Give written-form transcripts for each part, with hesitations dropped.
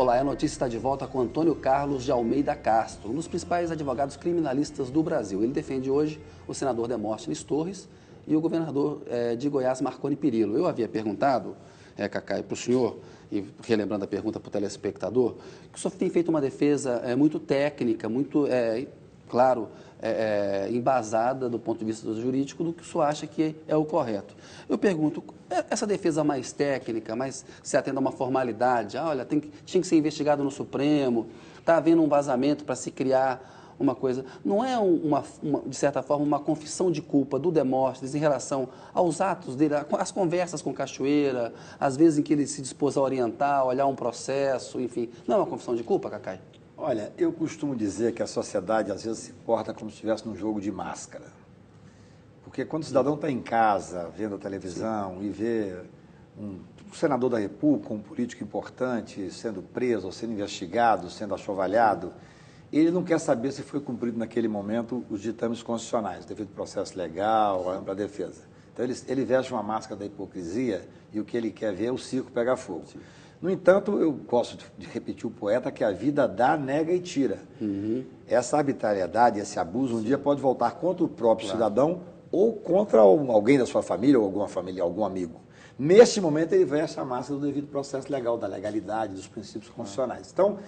Olá, a notícia está de volta com Antônio Carlos de Almeida Castro, um dos principais advogados criminalistas do Brasil. Ele defende hoje o senador Demóstenes Torres e o governador de Goiás, Marconi Perillo. Eu havia perguntado, Cacai, para o senhor, e relembrando a pergunta para o telespectador, que o senhor tem feito uma defesa muito técnica, muito, claro, embasada do ponto de vista jurídico do que o senhor acha que é o correto. Eu pergunto, essa defesa mais técnica, mais se atende a uma formalidade, olha, tinha que ser investigado no Supremo, está havendo um vazamento para se criar uma coisa, não é de certa forma, uma confissão de culpa do Demóstenes em relação aos atos dele, as conversas com Cachoeira, às vezes em que ele se dispôs a orientar, a olhar um processo, enfim, não é uma confissão de culpa, Cacai? Olha, eu costumo dizer que a sociedade às vezes se porta como se estivesse num jogo de máscara. Porque quando o cidadão está em casa, vendo a televisão e vê um senador da República, um político importante sendo preso, ou sendo investigado, sendo achovalhado, ele não quer saber se foi cumprido naquele momento os ditames constitucionais, devido ao processo legal, a ampla defesa. Então ele veste uma máscara da hipocrisia e o que ele quer ver é o circo pegar fogo. Sim. No entanto, eu gosto de repetir o poeta que a vida dá, nega e tira. Essa arbitrariedade, esse abuso, um dia pode voltar contra o próprio cidadão ou contra alguém da sua família ou alguma família, algum amigo. Neste momento, ele veste a máscara do devido processo legal, da legalidade, dos princípios constitucionais. Então,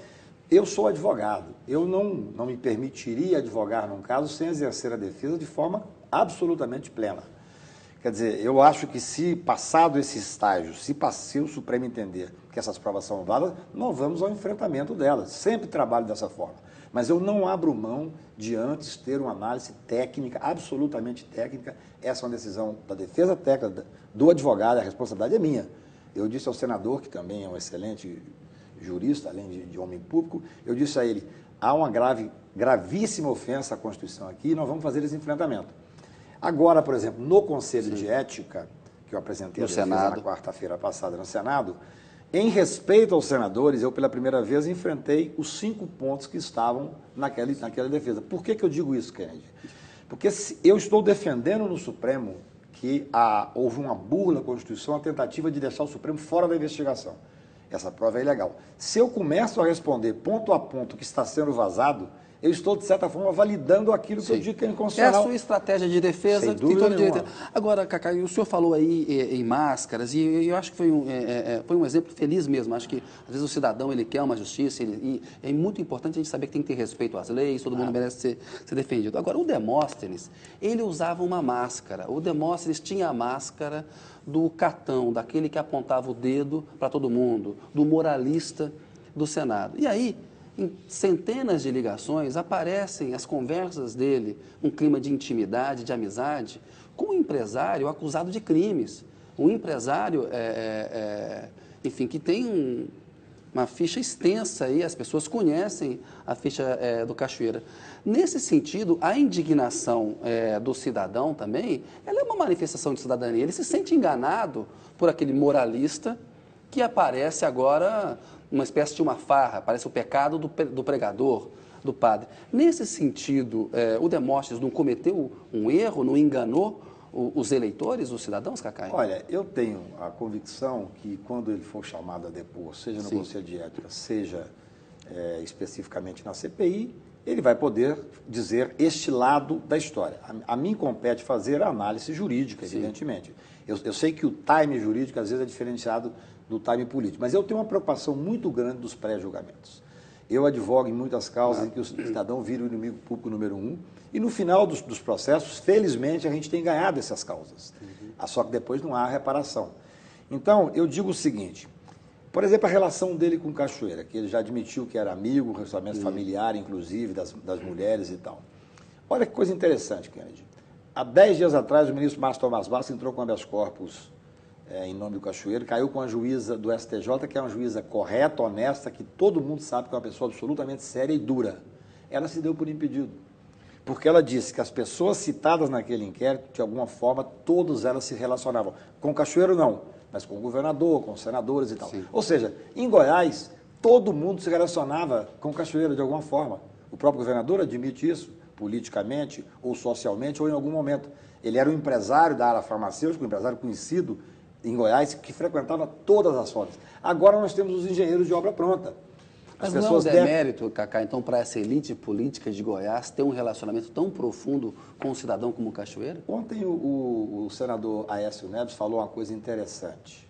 eu sou advogado. Eu não me permitiria advogar num caso sem exercer a defesa de forma absolutamente plena. Quer dizer, eu acho que se passado esse estágio, se o Supremo entender que essas provas são válidas, nós vamos ao enfrentamento delas. Sempre trabalho dessa forma. Mas eu não abro mão de antes ter uma análise técnica, absolutamente técnica. Essa é uma decisão da defesa técnica, do advogado, a responsabilidade é minha. Eu disse ao senador, que também é um excelente jurista, além de homem público, eu disse a ele, há uma gravíssima ofensa à Constituição aqui e nós vamos fazer esse enfrentamento. Agora, por exemplo, no Conselho de Ética, que eu apresentei na quarta-feira passada no Senado, em respeito aos senadores, eu pela primeira vez enfrentei os 5 pontos que estavam naquela defesa. Por que eu digo isso, Kennedy? Porque eu estou defendendo no Supremo que houve uma burla na Constituição, a tentativa de deixar o Supremo fora da investigação. Essa prova é ilegal. Se eu começo a responder ponto a ponto que está sendo vazado, eu estou, de certa forma, validando aquilo que eu digo que é inconstitucional. É a sua estratégia de defesa. Sem dúvida nenhuma. Agora, Cacai, o senhor falou aí em máscaras, e eu acho que foi um exemplo feliz mesmo. Acho que, às vezes, o cidadão ele quer uma justiça, e é muito importante a gente saber que tem que ter respeito às leis, todo mundo merece ser defendido. Agora, o Demóstenes, ele usava uma máscara. O Demóstenes tinha a máscara do catão, daquele que apontava o dedo para todo mundo, do moralista do Senado. E aí, em centenas de ligações, aparecem as conversas dele, um clima de intimidade, de amizade, com um empresário acusado de crimes. Um empresário, enfim, que tem uma ficha extensa aí, as pessoas conhecem a ficha do Cachoeira. Nesse sentido, a indignação do cidadão também, ela é uma manifestação de cidadania. Ele se sente enganado por aquele moralista que aparece agora uma espécie de uma farra, parece o pecado do pregador, do padre. Nesse sentido, o Demóstenes não cometeu um erro, não enganou os eleitores, os cidadãos, Cacai? Olha, eu tenho a convicção que quando ele for chamado a depor, seja no Conselho de Ética, seja especificamente na CPI, ele vai poder dizer este lado da história. A mim compete fazer a análise jurídica, evidentemente. Eu sei que o time jurídico, às vezes, é diferenciado do time político, mas eu tenho uma preocupação muito grande dos pré-julgamentos. Eu advogo em muitas causas em que o cidadão vira o inimigo público número 1, e no final dos processos, felizmente, a gente tem ganhado essas causas. Só que depois não há reparação. Então, eu digo o seguinte, por exemplo, a relação dele com Cachoeira, que ele já admitiu que era amigo, relacionamento familiar, inclusive, das mulheres e tal. Olha que coisa interessante, Kennedy. Há 10 dias atrás, o ministro Márcio Tomás Bastos entrou com habeas corpus em nome do Cachoeira, caiu com a juíza do STJ, que é uma juíza correta, honesta, que todo mundo sabe que é uma pessoa absolutamente séria e dura. Ela se deu por impedido, porque ela disse que as pessoas citadas naquele inquérito, de alguma forma, todas elas se relacionavam. Com o Cachoeira, não, mas com o governador, com os senadores e tal. Sim. Ou seja, em Goiás, todo mundo se relacionava com o Cachoeira de alguma forma. O próprio governador admite isso, politicamente, ou socialmente, ou em algum momento. Ele era um empresário da área farmacêutica, um empresário conhecido em Goiás, que frequentava todas as fontes. Agora nós temos os engenheiros de obra pronta. Mas não é um demérito, Cacá, então, para essa elite política de Goiás ter um relacionamento tão profundo com um cidadão como o Cachoeira? Ontem o senador Aécio Neves falou uma coisa interessante.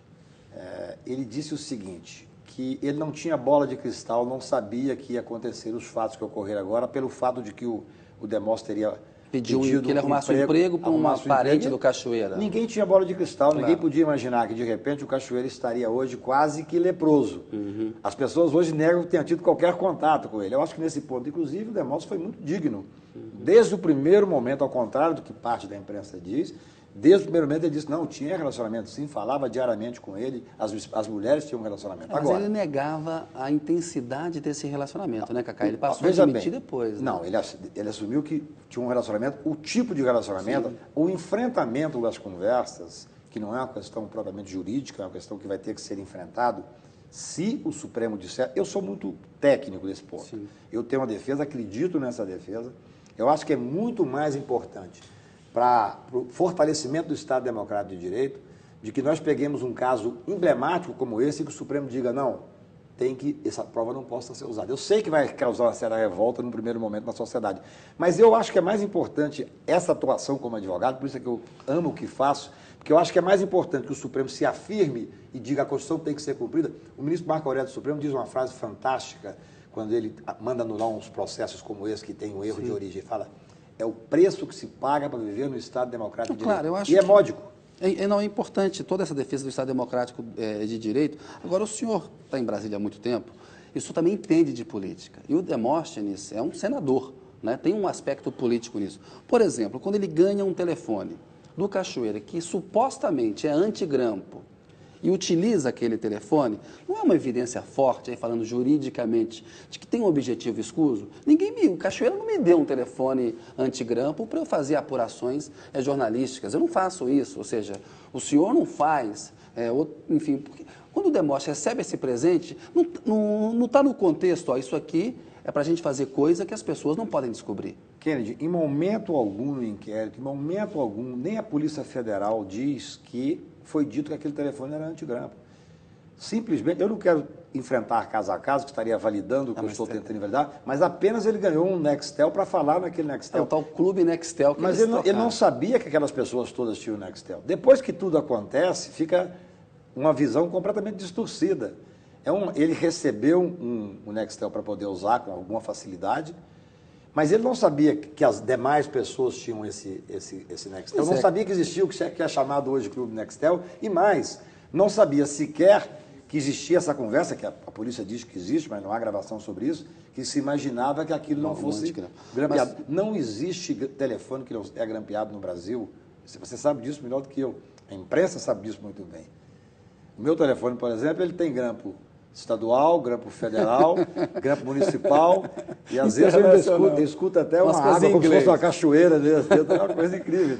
Ele disse o seguinte, que ele não tinha bola de cristal, não sabia que ia acontecer os fatos que ocorreram agora, pelo fato de que o Demóstenes teria pediu que ele arrumasse um emprego para uma parente do Cachoeira. Ninguém tinha bola de cristal, ninguém podia imaginar que, de repente, o Cachoeira estaria hoje quase que leproso. As pessoas hoje negam que tenham tido qualquer contato com ele. Eu acho que, nesse ponto, inclusive, o Demóstenes foi muito digno. Desde o primeiro momento, ao contrário do que parte da imprensa diz, desde o primeiro momento ele disse, não, tinha relacionamento sim, falava diariamente com ele, as mulheres tinham um relacionamento. Mas agora, ele negava a intensidade desse relacionamento, né, Cacá? Ele passou a admitir depois. Né? Não, ele assumiu que tinha um relacionamento, o tipo de relacionamento, sim, o enfrentamento das conversas, que não é uma questão propriamente jurídica, é uma questão que vai ter que ser enfrentado, se o Supremo disser, eu sou muito técnico desse ponto, sim, eu tenho uma defesa, acredito nessa defesa, eu acho que é muito mais importante para o fortalecimento do Estado Democrático de Direito, de que nós peguemos um caso emblemático como esse e que o Supremo diga, não, essa prova não possa ser usada. Eu sei que vai causar uma certa revolta no primeiro momento na sociedade, mas eu acho que é mais importante essa atuação como advogado, por isso é que eu amo o que faço, porque eu acho que é mais importante que o Supremo se afirme e diga que a Constituição tem que ser cumprida. O ministro Marco Aurélio do Supremo diz uma frase fantástica, quando ele manda anular uns processos como esse, que tem um erro, sim, de origem, fala, é o preço que se paga para viver no Estado Democrático de Direito. Eu acho e é módico. Não, é importante toda essa defesa do Estado Democrático de Direito. Agora, o senhor está em Brasília há muito tempo, e o senhor também entende de política. E o Demóstenes é um senador, né? Tem um aspecto político nisso. Por exemplo, quando ele ganha um telefone do Cachoeira, que supostamente é anti-grampo, e utiliza aquele telefone, não é uma evidência forte, aí falando juridicamente, de que tem um objetivo escuso? O Cachoeira não me deu um telefone anti-grampo para eu fazer apurações jornalísticas. Eu não faço isso, ou seja, o senhor não faz, enfim, porque quando o Demóstenes recebe esse presente, não está no contexto, isso aqui é para a gente fazer coisa que as pessoas não podem descobrir. Kennedy, em momento algum no inquérito, em momento algum, nem a Polícia Federal diz que foi dito que aquele telefone era anti-grampo. Simplesmente, eu não quero enfrentar caso a caso, que estaria validando o que eu estou tentando validar, mas apenas ele ganhou um Nextel para falar naquele Nextel. É o tal clube Nextel que mas ele não sabia que aquelas pessoas todas tinham Nextel. Depois que tudo acontece, fica uma visão completamente distorcida. Ele recebeu um Nextel para poder usar com alguma facilidade, mas ele não sabia que as demais pessoas tinham esse Nextel. Não sabia que existia o que é chamado hoje Clube Nextel. E mais, não sabia sequer que existia essa conversa, que a polícia diz que existe, mas não há gravação sobre isso, que se imaginava que aquilo não fosse grampeado. Mas não existe telefone que é grampeado no Brasil. Você sabe disso melhor do que eu. A imprensa sabe disso muito bem. O meu telefone, por exemplo, ele tem grampo estadual, grampo federal, grampo municipal, e às vezes eu escuto até uma água como se fosse uma cachoeira dentro, é uma coisa incrível.